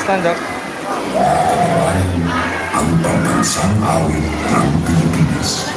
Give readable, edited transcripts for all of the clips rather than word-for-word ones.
Stand up. Ang pambansang awit ng Pilipinas.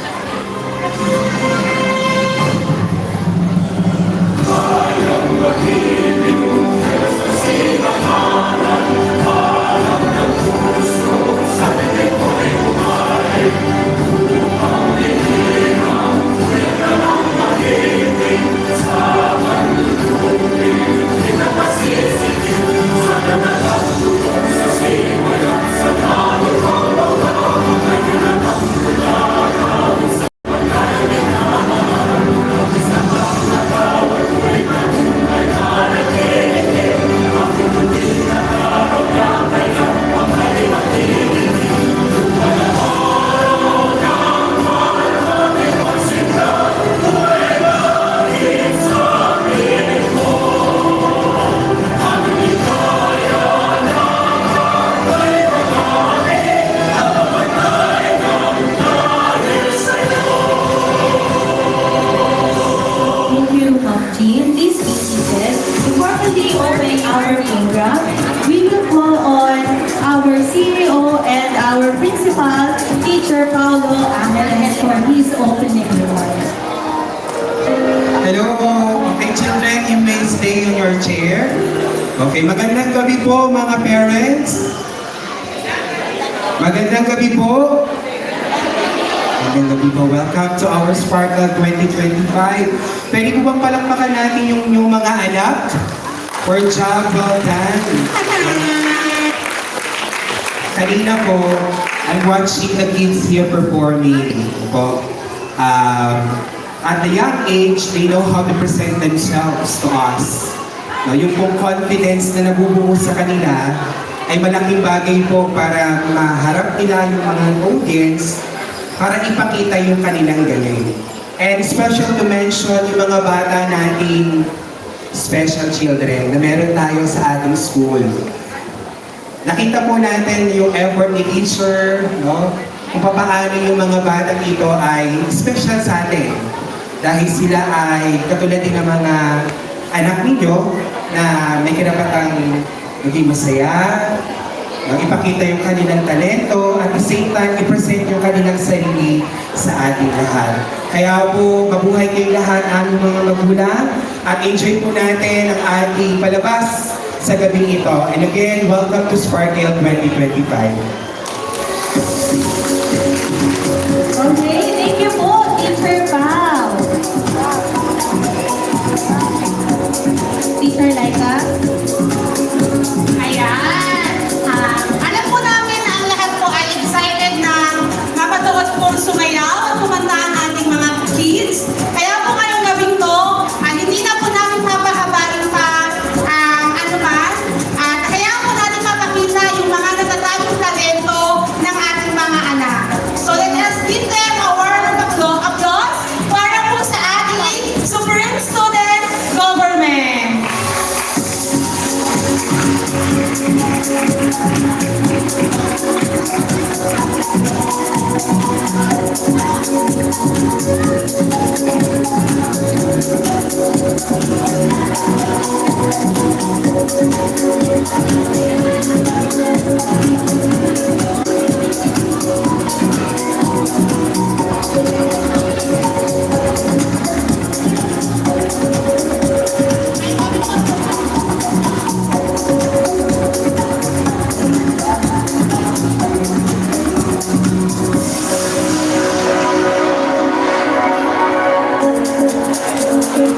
Teacher Paulo Angeles for his opening remarks. Hello, okay children, you may stay on your chair. Okay, magandang gabi po mga parents. Magandang gabi po. Magandang gabi po. Welcome to our Sparkle 2025. Pwede po bang palakpakan natin yung mga anak? For job well done. Kanina po, I'm watching the kids here performing po. At a young age, they know how to present themselves to us. No, yung pong confidence na nabubuo sa kanila ay malaking bagay po para maharap nila yung mga audience para ipakita yung kanilang galing. And special to mention yung mga bata nating special children na meron tayo sa ating school. Nakita po natin yung effort ni teacher, no? Kung paano yung mga bata dito ay special sa atin. Dahil sila ay katulad din ng mga anak ninyo na may karapatang maging masaya, ipakita yung kanilang talento, at the same time, i-present yung kanilang sarili sa ating lahat. Kaya po, mabuhay kayong lahat, aming mga magulang, at enjoy po natin ang ating palabas sa gabi ito. And again, welcome to Sparkle 2025. Okay, thank you po, Teacher Pao. Teacher Laika. Ayan. Alam po namin na ang lahat po ay excited na mapatuot pong sumayaw at kumanta ang ating mga kids. Kaya po ngayong gabing to, hindi na po namin papahabain pa ano man. At kaya po natin mapakita yung mga natatagong talento ng ating mga anak. So let us give them a word of applause para po sa ating Supreme Student Government.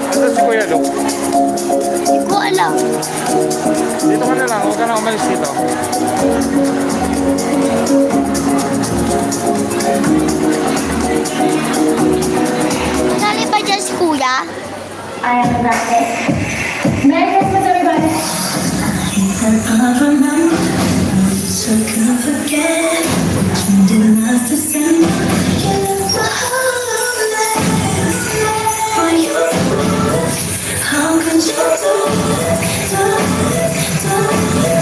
Ito si Kuya Luke. Hindi ko alam. Dito ka na lang, huwag ka na umalis dito. Sali ba dyan si Kuya? I am the practice. Merry Christmas, everybody. So can't forget what you did last December. You left my whole life for you. How could you do